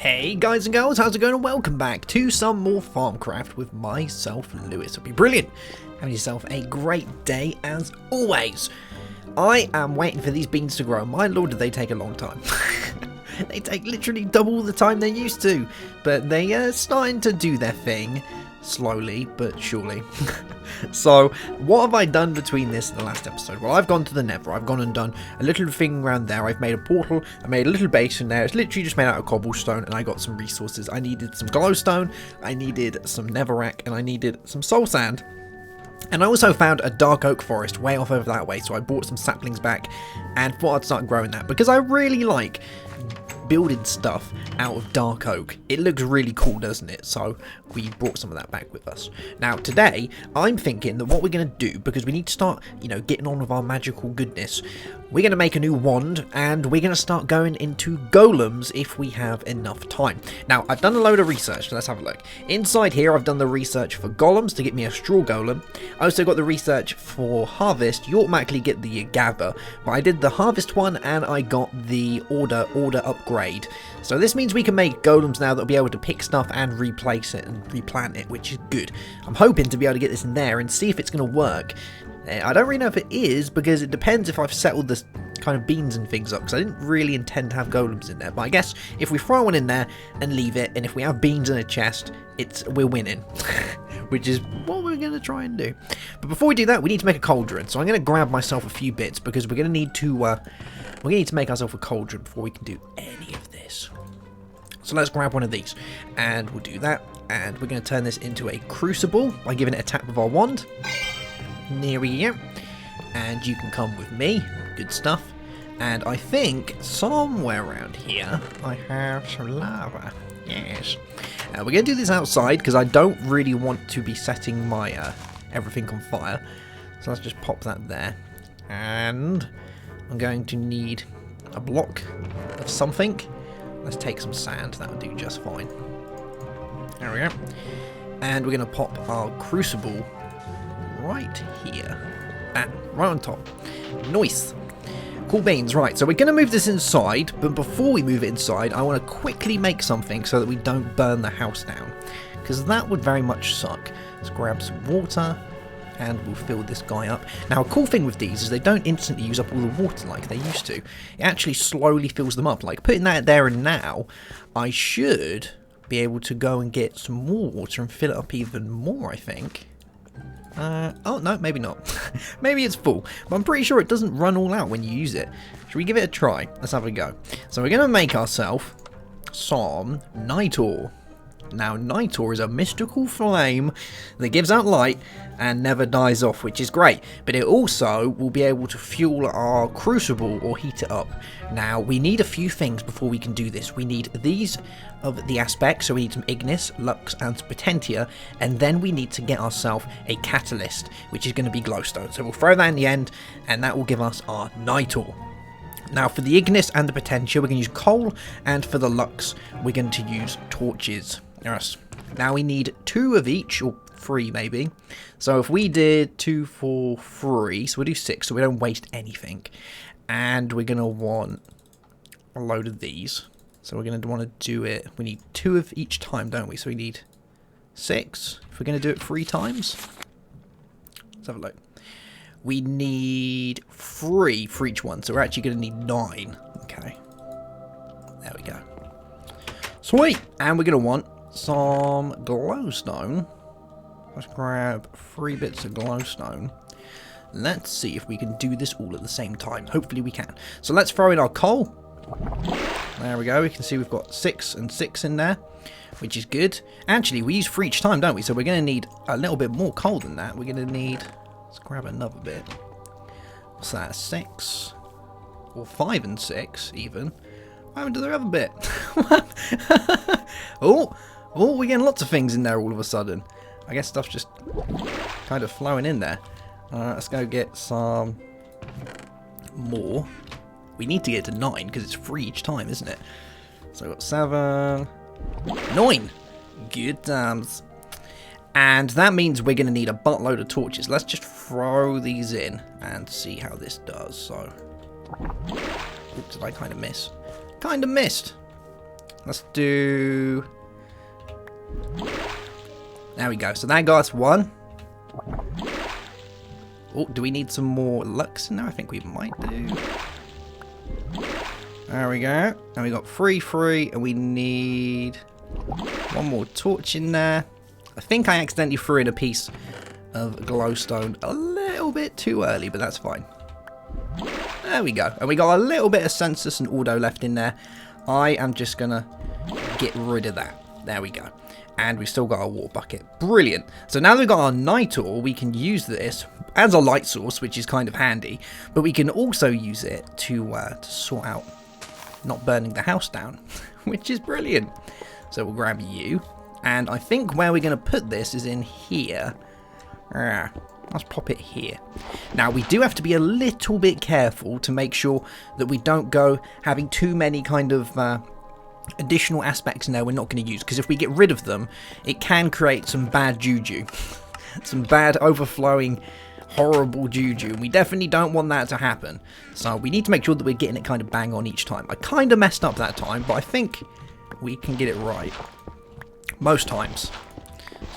Hey guys and girls, how's it going? And welcome back to some more Thaumcraft with myself, Lewis. It'll be brilliant. Having yourself a great day as always. I am waiting for these beans to grow. My lord, do they take a long time. They take literally double the time they used to. But they are starting to do their thing. Slowly, but surely. So, what have I done between this and the last episode? Well, I've gone to the Nether. I've gone and done a little thing around there. I've made a portal. I made a little base in there. It's literally just made out of cobblestone, and I got some resources. I needed some glowstone, I needed some netherrack, and I needed some soul sand. And I also found a dark oak forest way off over that way, so I brought some saplings back and thought I'd start growing that, because I really like building stuff out of dark oak. It looks really cool, doesn't it? So we brought some of that back with us. Now today I'm thinking that what we're going to do, because we need to start, getting on with our magical goodness, we're going to make a new wand and we're going to start going into golems if we have enough time. Now I've done a load of research, so let's have a look. Inside here I've done the research for golems to get me a straw golem. I also got the research for harvest. You automatically get the gather, but I did the harvest one and I got the order upgrade. So this means we can make golems now that'll be able to pick stuff and replace it and replant it, which is good. I'm hoping to be able to get this in there and see if it's going to work. I don't really know if it is, because it depends if I've settled this kind of beans and things up, because I didn't really intend to have golems in there. But I guess if we throw one in there and leave it, and if we have beans in a chest, we're winning. Which is what we're going to try and do. But before we do that, we need to make a cauldron. So I'm going to grab myself a few bits, because we're going to need to make ourselves a cauldron before we can do any of this. So let's grab one of these, and we'll do that. And we're going to turn this into a crucible by giving it a tap with our wand. There we go. And you can come with me. Good stuff. And I think somewhere around here I have some lava. Yes. We're going to do this outside because I don't really want to be setting my everything on fire. So let's just pop that there. And I'm going to need a block of something. Let's take some sand. That would do just fine. There we go. And we're going to pop our crucible right here. Right on top. Nice. Cool beans. Right, so we're going to move this inside, but before we move it inside, I want to quickly make something so that we don't burn the house down, because that would very much suck. Let's grab some water, and we'll fill this guy up. Now, a cool thing with these is they don't instantly use up all the water like they used to. It actually slowly fills them up. Like, putting that there and now, I should be able to go and get some more water and fill it up even more, I think. Oh, no, maybe not. Maybe it's full, but I'm pretty sure it doesn't run all out when you use it. Should we give it a try? Let's have a go. So we're going to make ourselves some night ore. Now, night ore is a mystical flame that gives out light and never dies off, which is great. But it also will be able to fuel our crucible or heat it up. Now, we need a few things before we can do this. We need these of the aspects, so we need some ignis, lux, and potentia, and then we need to get ourselves a catalyst, which is going to be glowstone. So we'll throw that in the end, and that will give us our night ore. Now, for the ignis and the potentia, we're going to use coal, and for the lux, we're going to use torches. Yes. Now we need 2 of each, or 3 maybe. So if we did 2, 4, 3, so we'll do 6, so we don't waste anything. And we're going to want a load of these. So we're going to want to do it, we need 2 of each time, don't we? So we need 6, if we're going to do it 3 times. Let's have a look. We need 3 for each one, so we're actually going to need 9. Okay. There we go. Sweet! And we're going to want some glowstone. Let's grab 3 bits of glowstone. Let's see if we can do this all at the same time. Hopefully we can. So let's throw in our coal. There we go. We can see we've got 6 and 6 in there, which is good. Actually, we use 3 each time, don't we? So we're going to need a little bit more coal than that. We're going to need... Let's grab another bit. What's that? 6? Or 5 and 6, even. What happened to the other bit? Oh, we're getting lots of things in there all of a sudden. I guess stuff's just kind of flowing in there. Let's go get some more. We need to get to 9 because it's 3 each time, isn't it? So I've got 7, 9. Good times. And that means we're going to need a buttload of torches. Let's just throw these in and see how this does. So, oops, did I kind of miss? Kind of missed. Let's do... There we go. So that got us 1. Oh, do we need some more lux in there? I think we might do. There we go. And we got 3, and we need 1 more torch in there. I think I accidentally threw in a piece of glowstone a little bit too early, but that's fine. There we go. And we got a little bit of census and auto left in there. I am just going to get rid of that. There we go. And we've still got our water bucket. Brilliant. So now that we've got our night ore, we can use this as a light source, which is kind of handy. But we can also use it to sort out not burning the house down, which is brilliant. So we'll grab you. And I think where we're going to put this is in here. Let's pop it here. Now, we do have to be a little bit careful to make sure that we don't go having too many kind of additional aspects in there we're not going to use. Because if we get rid of them, it can create some bad juju. Some bad overflowing, horrible juju. And we definitely don't want that to happen. So we need to make sure that we're getting it kind of bang on each time. I kind of messed up that time, but I think we can get it right. Most times.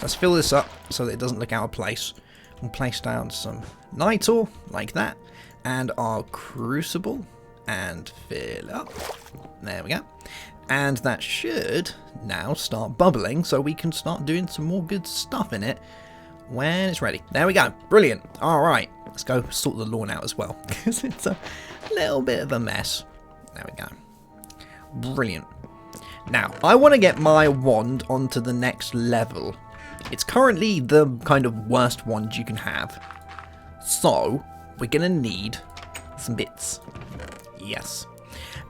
Let's fill this up so that it doesn't look out of place. We'll place down some night ore like that, and our crucible, and fill up. There we go. And that should now start bubbling, so we can start doing some more good stuff in it when it's ready. There we go. Brilliant. All right, let's go sort the lawn out as well, because it's a little bit of a mess. There we go. Brilliant. Now, I want to get my wand onto the next level. It's currently the kind of worst wand you can have. So, we're going to need some bits. Yes.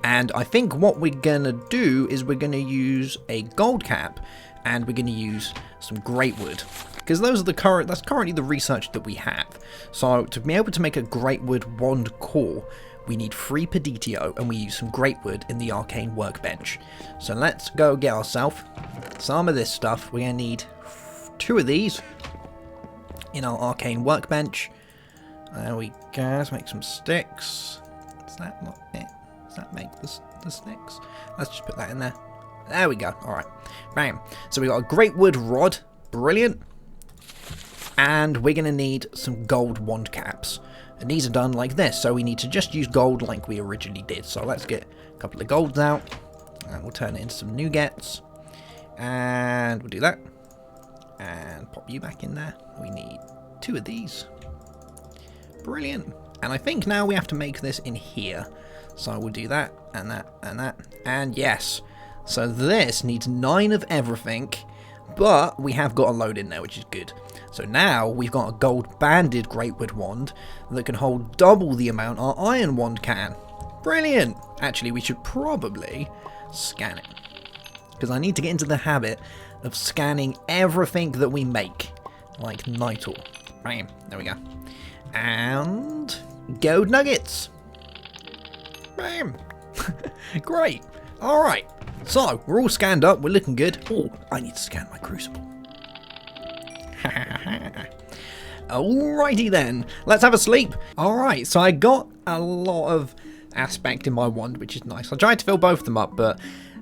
And I think what we're going to do is we're going to use a gold cap and we're going to use some great wood. Because those are that's currently the research that we have. So, to be able to make a great wood wand core, we need 3 peditio and we use some great wood in the arcane workbench. So let's go get ourselves some of this stuff. We're going to need 2 of these in our arcane workbench. There we go. Let's make some sticks. Is that not it? Does that make the sticks? Let's just put that in there. There we go. Alright. Bam. So we got a great wood rod. Brilliant. And we're going to need some gold wand caps. And these are done like this. So we need to just use gold like we originally did. So let's get a couple of golds out. And we'll turn it into some nougats. And we'll do that. And pop you back in there. We need 2 of these. Brilliant. And I think now we have to make this in here. So we'll do that, and that, and that. And yes. So this needs 9 of everything. But we have got a load in there, which is good. So now we've got a gold banded greatwood wand that can hold double the amount our iron wand can. Brilliant. Actually, we should probably scan it. Because I need to get into the habit of scanning everything that we make, like night ore. Bam, there we go. And gold nuggets. Bam. Great. All right. So we're all scanned up. We're looking good. Oh, I need to scan my crucible. Alrighty then. Let's have a sleep. All right. So I got a lot of aspect in my wand, which is nice. I tried to fill both of them up, but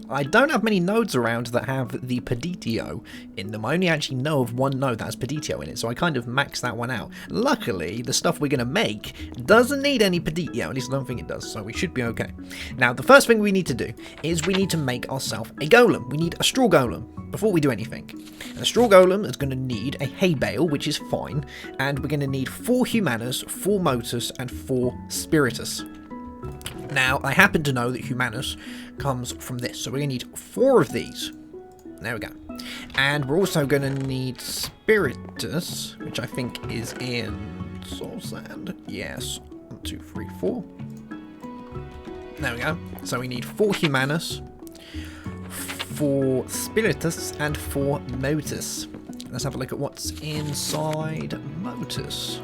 I don't have many nodes around that have the peditio in them. I only actually know of 1 node that has peditio in it, so I kind of maxed that one out. Luckily, the stuff we're going to make doesn't need any peditio, at least I don't think it does, so we should be okay. Now, the first thing we need to do is we need to make ourselves a golem. We need a straw golem before we do anything. And a straw golem is going to need a hay bale, which is fine, and we're going to need 4 humanus, 4 motus, and 4 spiritus. Now, I happen to know that humanus comes from this, so we're going to need 4 of these. There we go. And we're also going to need spiritus, which I think is in soul sand. Yes. 1, 2, 3, 4. There we go. So we need 4 humanus, 4 spiritus, and 4 motus. Let's have a look at what's inside motus.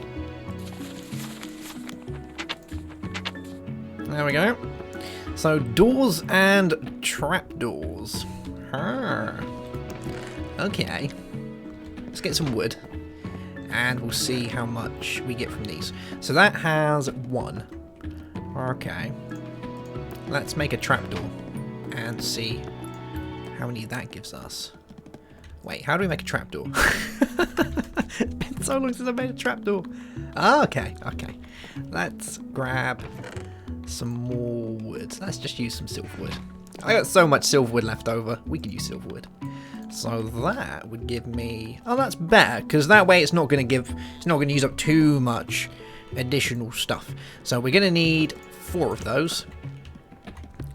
There we go. So, doors and trapdoors. Okay. Let's get some wood. And we'll see how much we get from these. So that has 1. Okay. Let's make a trapdoor. And see how many that gives us. Wait, how do we make a trapdoor? It's been so long since I made a trapdoor. Oh, okay. Let's grab some more wood. Let's just use some silverwood. I got so much silverwood left over. We can use silverwood. So that would give me... Oh, that's better, because that way it's not going to use up too much additional stuff. So we're going to need 4 of those.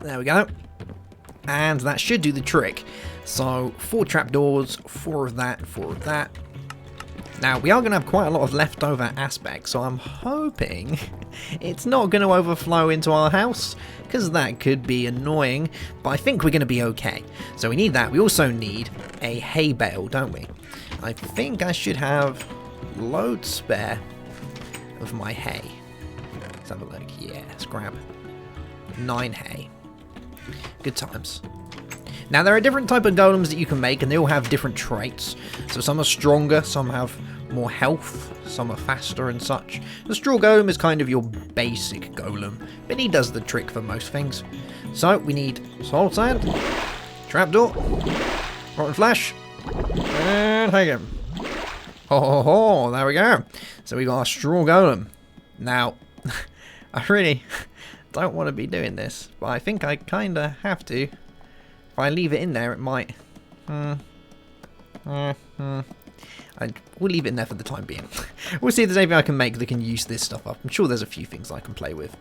There we go. And that should do the trick. So 4 trapdoors, 4 of that, 4 of that. Now, we are going to have quite a lot of leftover aspects, so I'm hoping it's not going to overflow into our house, because that could be annoying, but I think we're going to be okay. So we need that. We also need a hay bale, don't we? I think I should have loads spare of my hay. Let's have a look. Yeah, let's grab 9 hay. Good times. Now, there are different type of golems that you can make, and they all have different traits. So some are stronger, some have more health, some are faster and such. The straw golem is kind of your basic golem, but he does the trick for most things. So we need soul sand, trapdoor, rotten flesh, and hagen. Oh, there we go. So we got our straw golem. Now, I really don't want to be doing this, but I think I kind of have to. If I leave it in there, it might... We'll leave it in there for the time being. We'll see if there's anything I can make that can use this stuff up. I'm sure there's a few things I can play with.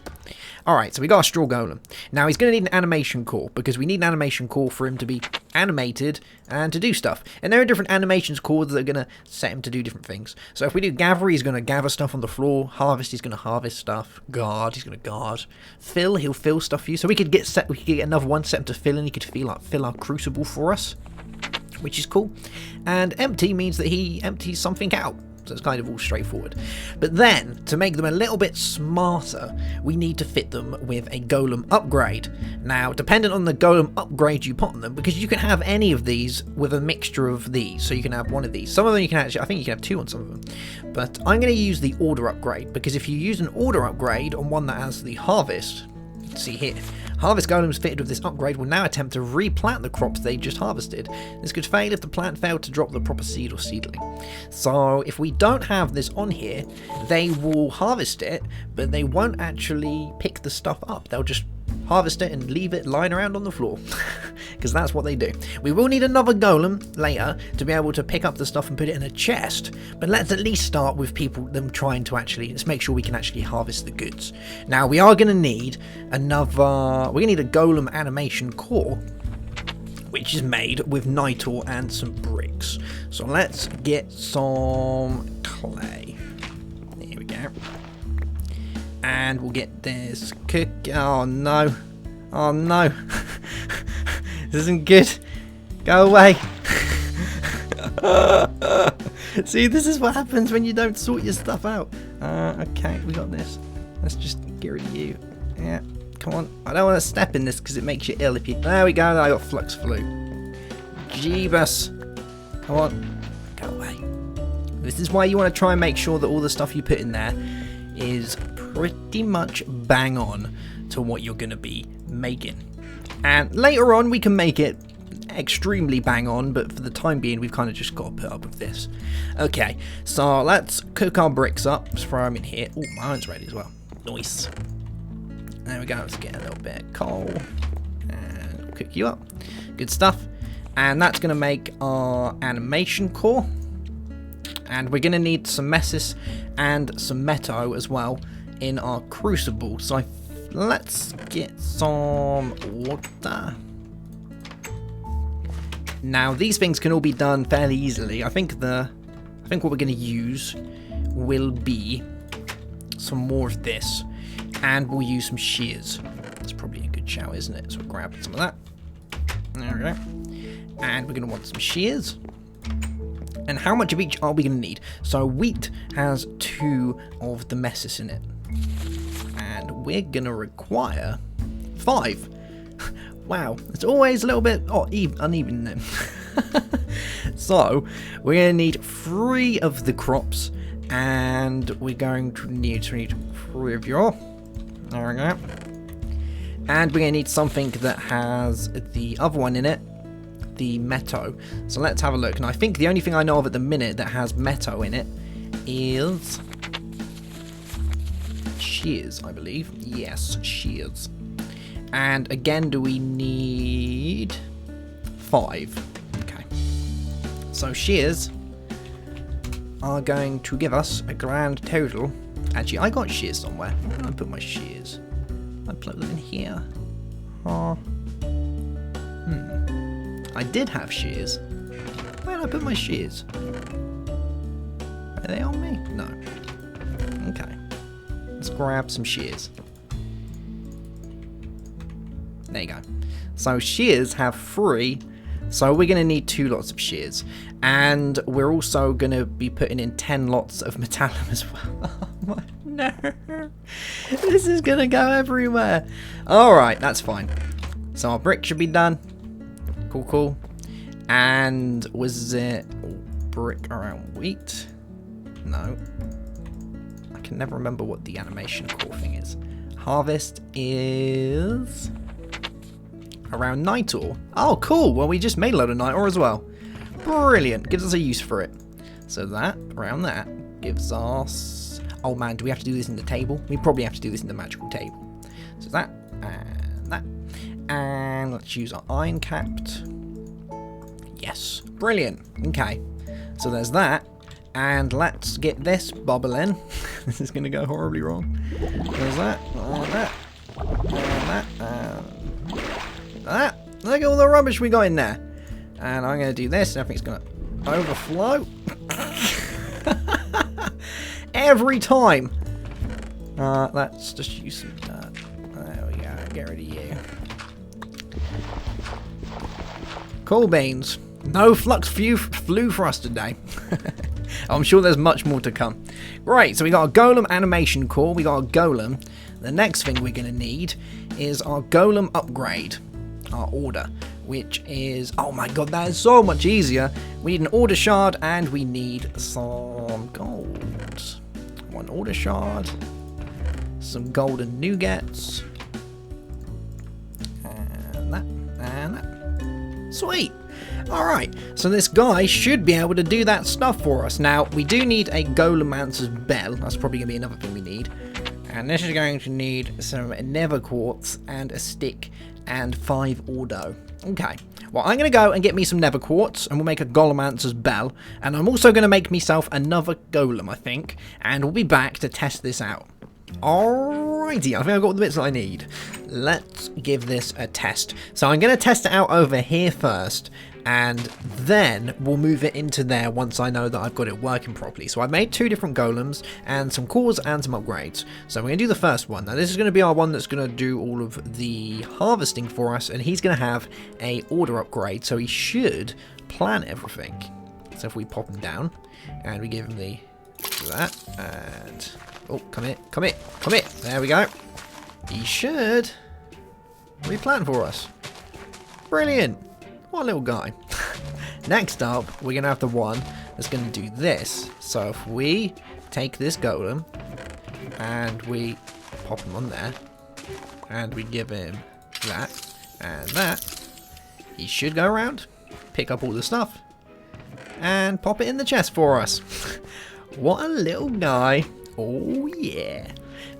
Alright, so we got a straw golem. Now, he's going to need an animation core, because we need an animation core for him to be animated and to do stuff. And there are different animations cores that are going to set him to do different things. So if we do gather, he's going to gather stuff on the floor. Harvest, he's going to harvest stuff. Guard, he's going to guard. Fill, he'll fill stuff for you. So we could get another one set him to fill, and he could fill our crucible for us, which is cool. And empty means that he empties something out. So it's kind of all straightforward. But then, to make them a little bit smarter, we need to fit them with a golem upgrade. Now, dependent on the golem upgrade you put on them, because you can have any of these with a mixture of these. So you can have one of these. Some of them you can actually, I think you can have 2 on some of them. But I'm going to use the order upgrade, because if you use an order upgrade on one that has the harvest, you can see here, harvest golems fitted with this upgrade will now attempt to replant the crops they just harvested. This could fail if the plant failed to drop the proper seed or seedling. So if we don't have this on here, they will harvest it, but they won't actually pick the stuff up. They'll just harvest it and leave it lying around on the floor, because that's what they do. We will need another golem later to be able to pick up the stuff and put it in a chest, but let's at least start with them trying to let's make sure we can actually harvest the goods. Now, we are going to need we're going to need a golem animation core, which is made with nitor and some bricks. So let's get some clay. There we go. And we'll get this cook. Oh no. Oh no. This isn't good. Go away. See, this is what happens when you don't sort your stuff out. Okay, we got this. Let's just get rid of you. Yeah, come on. I don't want to step in this because it makes you ill if you... There we go. I got flux flu. Jeebus. Come on. Go away. This is why you want to try and make sure that all the stuff you put in there is pretty much bang on to what you're going to be making. And later on we can make it extremely bang on, but for the time being we've kind of just got to put up with this. Okay, so let's cook our bricks up. Let's throw them in here. Oh, my iron's ready as well. Nice. There we go. Let's get a little bit of coal and we'll cook you up. Good stuff. And that's going to make our animation core. And we're going to need some messes and some metal as well in our crucible. So let's get some water. Now these things can all be done fairly easily. I think what we're going to use will be some more of this, and we'll use some shears. That's probably a good shout, isn't it? So we'll grab some of that. There we go. And we're going to want some shears. And how much of each are we going to need? So wheat has 2 of the messes in it. And we're going to require 5. Wow, it's always a little bit uneven then. So we're going to need 3 of the crops. And we're going to need 3 of your... There we go. And we're going to need something that has the other one in it. the meadow. So let's have a look. And I think the only thing I know of at the minute that has meadow in it is shears, I believe. Yes, shears. And again, do we need 5? Okay. So shears are going to give us a grand total. Actually, I got shears somewhere. Where did I put my shears? I plug them in here. Oh. I did have shears. Where did I put my shears? Are they on me? No. Okay. Let's grab some shears. There you go. So shears have 3. So we're going to need 2 lots of shears. And we're also going to be putting in 10 lots of metallum as well. Oh, no. This is going to go everywhere. Alright, that's fine. So our brick should be done. Cool, cool. And was it brick around wheat? No. I can never remember what the animation core thing is. Harvest is around night ore. Oh, cool. Well, we just made a load of night ore as well. Brilliant. Gives us a use for it. So that, around that, gives us... Oh, man, do we have to do this in the table? We probably have to do this in the magical table. So that, and that. And let's use our iron capped. Yes. Brilliant. Okay. So there's that. And let's get this bubbling. This is going to go horribly wrong. There's that. And that. And that. And that. Look at all the rubbish we got in there. And I'm going to do this. And everything's going to overflow. Every time. Let's just use some dirt. There we go. Get rid of you. Cool beans. No flux flew for us today. I'm sure there's much more to come. Right, so we got a golem animation core. We got a golem. The next thing we're going to need is our golem upgrade. Our order. Which is... Oh my god, that is so much easier. We need an order shard and we need some gold. 1 order shard. Some golden nougats. And that. And that. Sweet. Alright, so this guy should be able to do that stuff for us. Now, we do need a Golemancer's bell. That's probably going to be another thing we need. And this is going to need some nether quartz and a stick and 5 ordo. Okay, well, I'm going to go and get me some nether quartz and we'll make a Golemancer's bell. And I'm also going to make myself another golem, I think. And we'll be back to test this out. Alrighty, I think I've got all the bits that I need. Let's give this a test. So I'm going to test it out over here first. And then we'll move it into there once I know that I've got it working properly. So I've made 2 different golems and some cores and some upgrades. So we're going to do the first one. Now this is going to be our one that's going to do all of the harvesting for us. And he's going to have a order upgrade. So he should plan everything. So if we pop him down and we give him the that and... Oh, come here, come here, come here. There we go. He should replan for us. Brilliant. What a little guy. Next up, we're going to have the one that's going to do this. So if we take this golem and we pop him on there and we give him that and that, he should go around, pick up all the stuff and pop it in the chest for us. What a little guy. Oh yeah.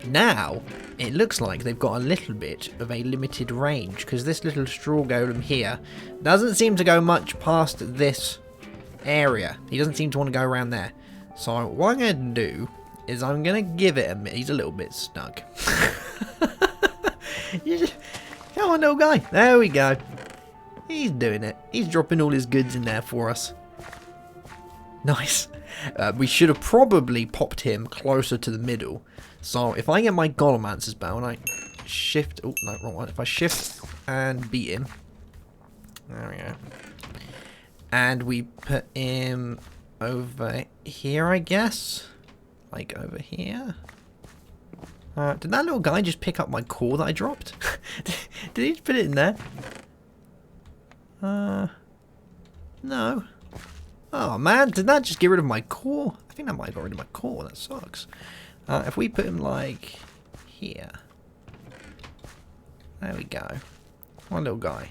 Now, it looks like they've got a little bit of a limited range because this little straw golem here doesn't seem to go much past this area. He doesn't seem to want to go around there. So what I'm going to do is I'm going to give it a minute. He's a little bit snug. Come on, little guy. There we go. He's doing it. He's dropping all his goods in there for us. Nice. We should have probably popped him closer to the middle. So if I get my Golemancer's bow and I shift... Oh, no, wrong one. If I shift and beat him. There we go. And we put him over here, I guess. Like over here. Did that little guy just pick up my core that I dropped? Did he just put it in there? No. Oh man, did that just get rid of my core? I think that might have got rid of my core. That sucks. If we put him like here. There we go. One little guy.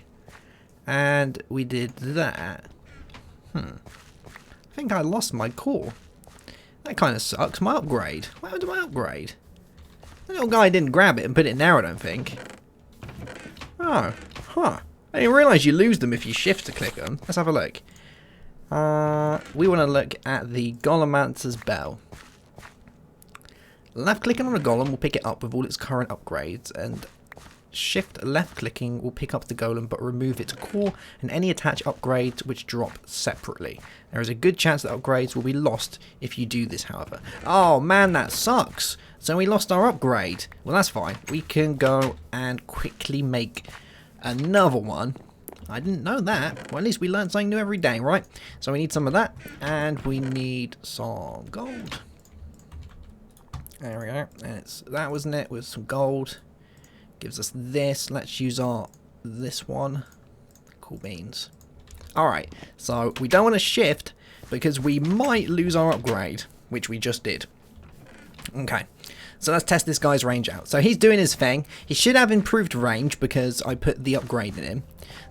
And we did that. I think I lost my core. That kind of sucks. My upgrade. What happened to my upgrade? The little guy didn't grab it and put it in there, I don't think. Oh, huh. I didn't realise you lose them if you shift to click them. Let's have a look. We want to look at the Golemancer's Bell. Left clicking on a golem will pick it up with all its current upgrades, and shift left clicking will pick up the golem but remove its core and any attached upgrades which drop separately. There is a good chance that upgrades will be lost if you do this, however. Oh man, that sucks. So we lost our upgrade. Well, that's fine. We can go and quickly make another one. I didn't know that. Well, at least we learn something new every day, right? So we need some of that, and we need some gold. There we go. And it's that, wasn't it? With some gold. Gives us this. Let's use this one. Cool beans. Alright, so we don't want to shift because we might lose our upgrade, which we just did. Okay, so let's test this guy's range out. So he's doing his thing. He should have improved range because I put the upgrade in him.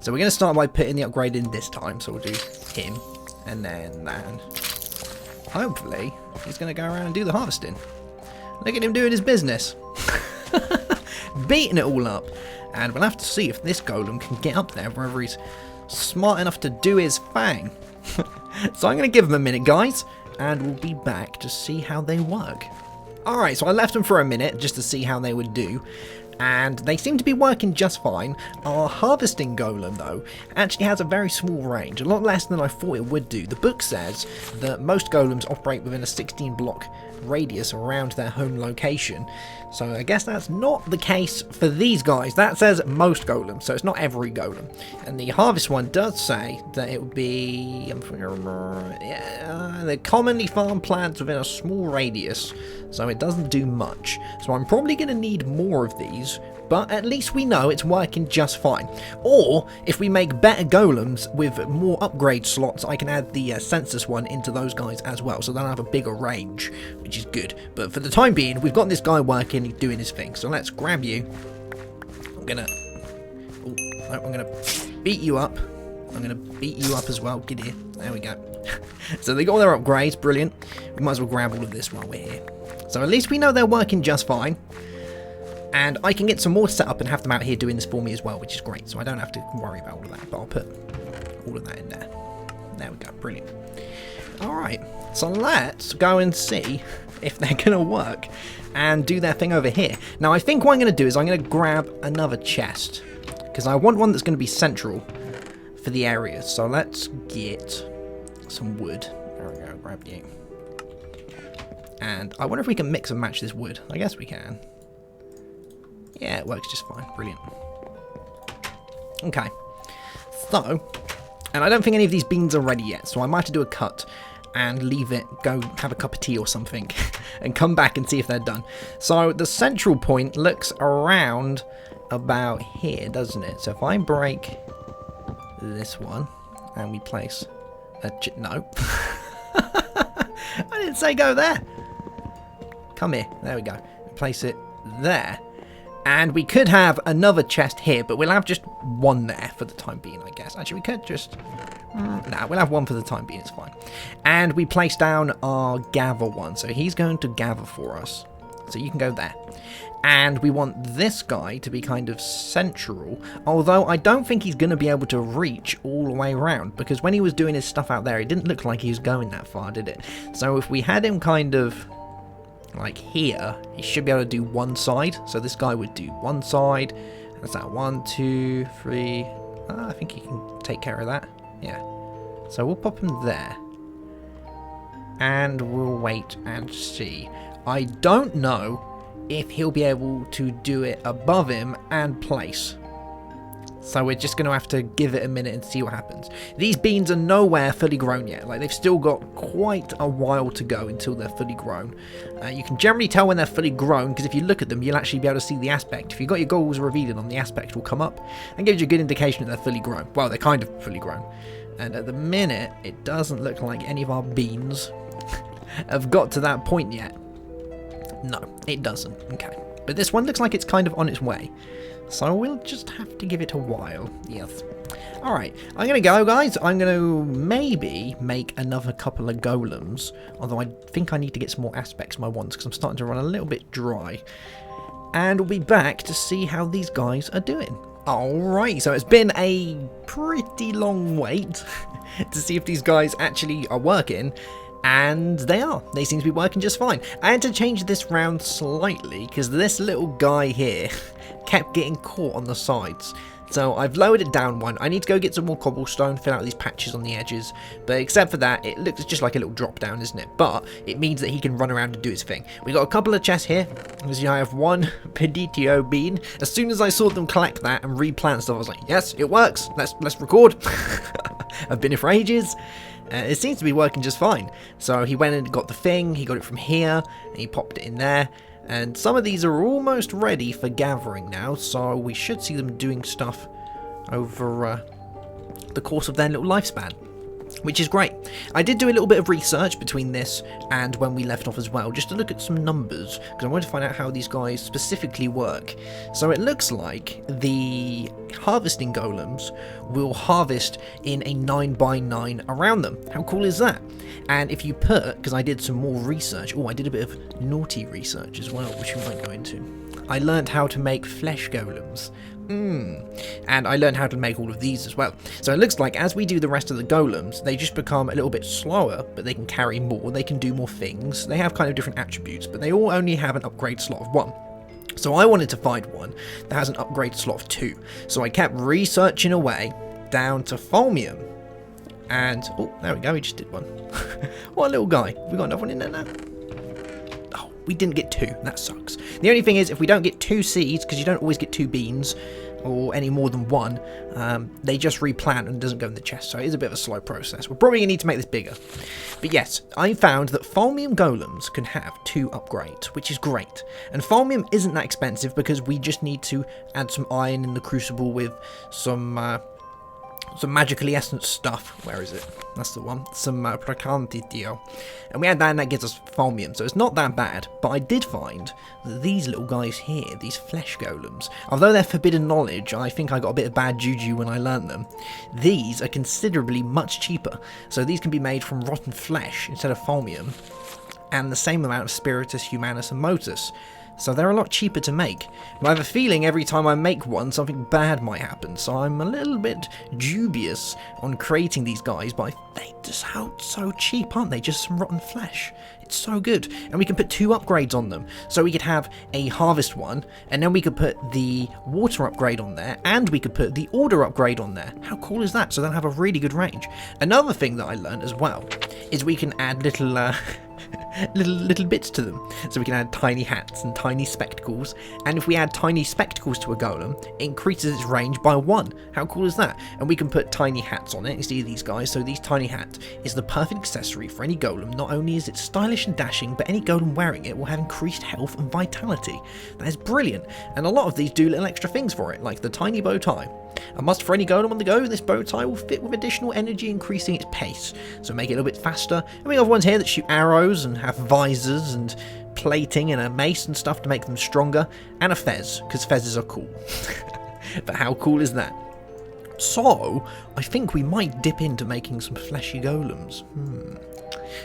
So we're going to start by putting the upgrade in this time. So we'll do him and then that. Hopefully, he's going to go around and do the harvesting. Look at him doing his business. Beating it all up. And we'll have to see if this golem can get up there, whether he's smart enough to do his thing. So I'm going to give him a minute, guys, and we'll be back to see how they work. Alright, so I left them for a minute just to see how they would do, and they seem to be working just fine. Our harvesting golem, though, actually has a very small range, a lot less than I thought it would do. The book says that most golems operate within a 16 block radius around their home location, so I guess that's not the case for these guys. That says most golems, so it's not every golem. And the harvest one does say that it would be, they're commonly farmed plants within a small radius, so it doesn't do much. So I'm probably going to need more of these, but at least we know it's working just fine. Or, if we make better golems with more upgrade slots, I can add the census one into those guys as well, so they'll have a bigger range, which is good. But for the time being, we've got this guy working, he's doing his thing. So let's grab you. I'm gonna beat you up. I'm gonna beat you up as well. Get here. There we go. So they got all their upgrades, brilliant. We might as well grab all of this while we're here. So at least we know they're working just fine. And I can get some more set up and have them out here doing this for me as well, which is great. So I don't have to worry about all of that, but I'll put all of that in there. There we go, brilliant. Alright, so let's go and see if they're going to work and do their thing over here. Now, I think what I'm going to do is I'm going to grab another chest, because I want one that's going to be central for the area. So let's get some wood. There we go, grab you. And I wonder if we can mix and match this wood. I guess we can. Yeah, it works just fine. Brilliant. Okay. So, and I don't think any of these beans are ready yet, so I might have to do a cut and leave it, go have a cup of tea or something, and come back and see if they're done. So, the central point looks around about here, doesn't it? So, if I break this one, and we place a no. I didn't say go there. Come here. There we go. Place it there. And we could have another chest here, but we'll have just one there for the time being, I guess. Actually, we could just... nah, we'll have one for the time being, it's fine. And we place down our gather one, so he's going to gather for us. So you can go there. And we want this guy to be kind of central, although I don't think he's going to be able to reach all the way around, because when he was doing his stuff out there, it didn't look like he was going that far, did it? So if we had him kind of... like here, he should be able to do one side. So this guy would do one side. That's that 1, 2, 3. I think he can take care of that. Yeah. So we'll pop him there. And we'll wait and see. I don't know if he'll be able to do it above him and place. So we're just going to have to give it a minute and see what happens. These beans are nowhere fully grown yet. Like, they've still got quite a while to go until they're fully grown. You can generally tell when they're fully grown, because if you look at them, you'll actually be able to see the aspect. If you've got your goals revealed on, the aspect will come up and gives you a good indication that they're fully grown. Well, they're kind of fully grown. And at the minute, it doesn't look like any of our beans have got to that point yet. No, it doesn't. Okay. But this one looks like it's kind of on its way. So we'll just have to give it a while. Yes. Alright, I'm going to go, guys. I'm going to maybe make another couple of golems. Although I think I need to get some more aspects of my wands because I'm starting to run a little bit dry. And we'll be back to see how these guys are doing. Alright, so it's been a pretty long wait to see if these guys actually are working. And they are. They seem to be working just fine. I had to change this round slightly because this little guy here kept getting caught on the sides. So I've lowered it down one. I need to go get some more cobblestone, fill out these patches on the edges. But except for that, it looks just like a little drop down, isn't it? But it means that he can run around and do his thing. We got a couple of chests here. As you know, I have one Peditio bean. As soon as I saw them collect that and replant stuff, I was like, yes, it works. Let's record. I've been here for ages. It seems to be working just fine. So he went and got the thing. He got it from here, and he popped it in there. And some of these are almost ready for gathering now, so we should see them doing stuff over the course of their little lifespan, which is great. I did do a little bit of research between this and when we left off as well, just to look at some numbers, because I wanted to find out how these guys specifically work. So it looks like the harvesting golems will harvest in a 9x9 around them. How cool is that? And if you put, because I did some more research, I did a bit of naughty research as well, which we might go into. I learned how to make flesh golems. And I learned how to make all of these as well. So it looks like as we do the rest of the golems, they just become a little bit slower, but they can carry more, they can do more things. They have kind of different attributes, but they all only have an upgrade slot of 1. So I wanted to find one that has an upgrade slot of 2. So I kept researching away down to Fulmium. And, there we go, we just did one. What a little guy. We got another one in there now? Oh, we didn't get 2. That sucks. The only thing is, if we don't get 2 seeds, because you don't always get 2 beans, or any more than 1, they just replant and it doesn't go in the chest, so it is a bit of a slow process. We're probably going to need to make this bigger. But yes, I found that Fulmium golems can have 2 upgrades, which is great. And Fulmium isn't that expensive because we just need to add some iron in the crucible with some magically essence stuff. Where is it? That's the one. Some Pracantitio. And we add that and that gives us Fulmium. So it's not that bad. But I did find that these little guys here, these flesh golems, although they're forbidden knowledge, I think I got a bit of bad juju when I learned them. These are considerably much cheaper. So these can be made from rotten flesh instead of Fulmium. And the same amount of Spiritus, Humanus and Motus. So they're a lot cheaper to make. And I have a feeling every time I make one, something bad might happen. So I'm a little bit dubious on creating these guys, but they just sound so cheap, aren't they? Just some rotten flesh. It's so good. And we can put 2 upgrades on them. So we could have a harvest one, and then we could put the water upgrade on there, and we could put the order upgrade on there. How cool is that? So they'll have a really good range. Another thing that I learned as well is we can add little little bits to them. So we can add tiny hats and tiny spectacles, and if we add tiny spectacles to a golem, it increases its range by 1. How cool is that? And we can put tiny hats on it. You see these guys? So these tiny hats is the perfect accessory for any golem. Not only is it stylish and dashing, but any golem wearing it will have increased health and vitality. That is brilliant, and a lot of these do little extra things for it, like the tiny bow tie. A must for any golem on the go, this bow tie will fit with additional energy, increasing its pace, so make it a little bit faster. And we have ones here that shoot arrows and have visors and plating and a mace and stuff to make them stronger, and a fez, because fezzes are cool. But how cool is that? So, I think we might dip into making some fleshy golems.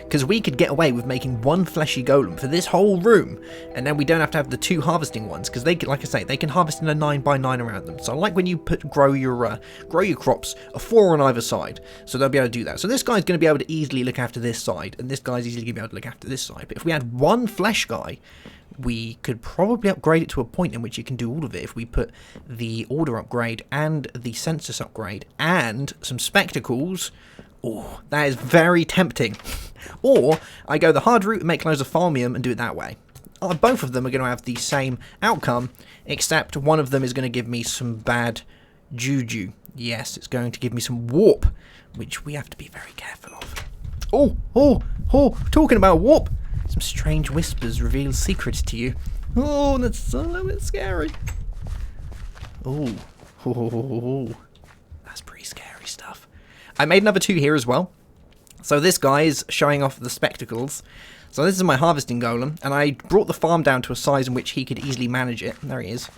Because we could get away with making 1 fleshy golem for this whole room, and then we don't have to have the 2 harvesting ones, because they can, like I say, they can harvest in a 9x9 around them. So like when you grow your crops, a 4 on either side, so they'll be able to do that. So this guy's going to be able to easily look after this side, and this guy's easily going to be able to look after this side. But if we had 1 flesh guy, we could probably upgrade it to a point in which it can do all of it if we put the order upgrade and the census upgrade and some spectacles. Oh, that is very tempting. Or I go the hard route and make loads of Fulmium and do it that way. Both of them are going to have the same outcome, except one of them is going to give me some bad juju. Yes, it's going to give me some warp, which we have to be very careful of. Talking about warp, some strange whispers reveal secrets to you. Oh, that's a little bit scary. That's pretty scary stuff. I made another 2 here as well. So this guy is showing off the spectacles. So this is my harvesting golem, and I brought the farm down to a size in which he could easily manage it. There he is.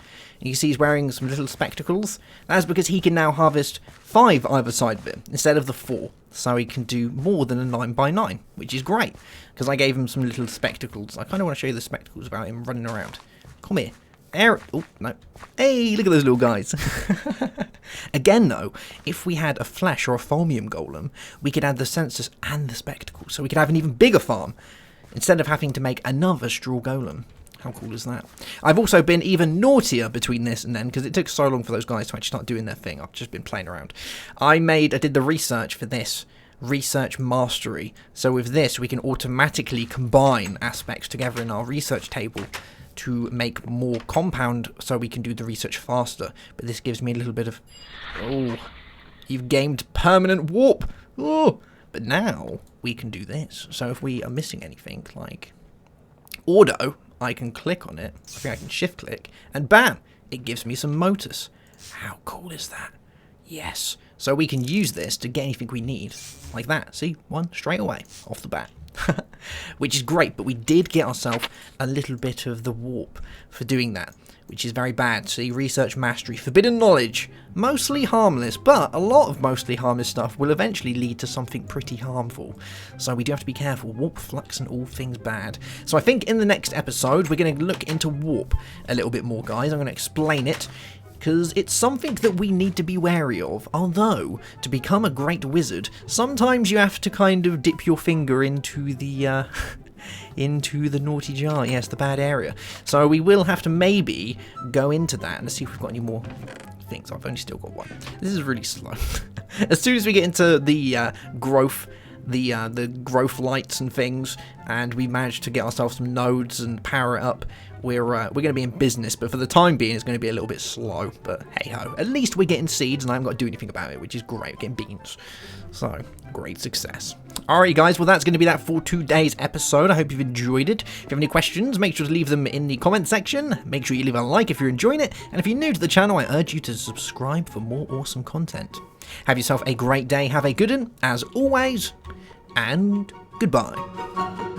You see he's wearing some little spectacles. That's because he can now harvest 5 either side of him instead of the 4. So he can do more than a 9x9, which is great. Because I gave him some little spectacles. I kind of want to show you the spectacles without him running around. Come here. Oh, no. Hey, look at those little guys. Again, though, if we had a flesh or a foamium golem, we could add the sensors and the spectacles. So we could have an even bigger farm instead of having to make another straw golem. How cool is that? I've also been even naughtier between this and then, because it took so long for those guys to actually start doing their thing. I've just been playing around. I did the research for this. Research mastery. So with this, we can automatically combine aspects together in our research table to make more compound so we can do the research faster. But this gives me a little bit of... Oh, you've gained permanent warp. Oh, but now we can do this. So if we are missing anything, like Ordo, I can click on it. I think I can shift click, and bam, it gives me some Motus. How cool is that? Yes. So we can use this to get anything we need, like that. See, one straight away, off the bat. Which is great, but we did get ourselves a little bit of the warp for doing that, which is very bad. See, research mastery, forbidden knowledge, mostly harmless, but a lot of mostly harmless stuff will eventually lead to something pretty harmful. So we do have to be careful. Warp, flux, and all things bad. So I think in the next episode, we're going to look into warp a little bit more, guys. I'm going to explain it, because it's something that we need to be wary of. Although, to become a great wizard, sometimes you have to kind of dip your finger into the naughty jar. Yes, the bad area. So we will have to maybe go into that and see if we've got any more things. I've only still got one. This is really slow. As soon as we get into the growth, the growth lights and things, and we manage to get ourselves some nodes and power it up, we're going to be in business. But for the time being, it's going to be a little bit slow. But hey ho, at least we're getting seeds, and I haven't got to do anything about it, which is great. We're getting beans, so great success. Alright guys, well that's going to be that for today's episode. I hope you've enjoyed it. If you have any questions, make sure to leave them in the comment section. Make sure you leave a like if you're enjoying it, and if you're new to the channel, I urge you to subscribe for more awesome content. Have yourself a great day, have a good one, as always, and goodbye.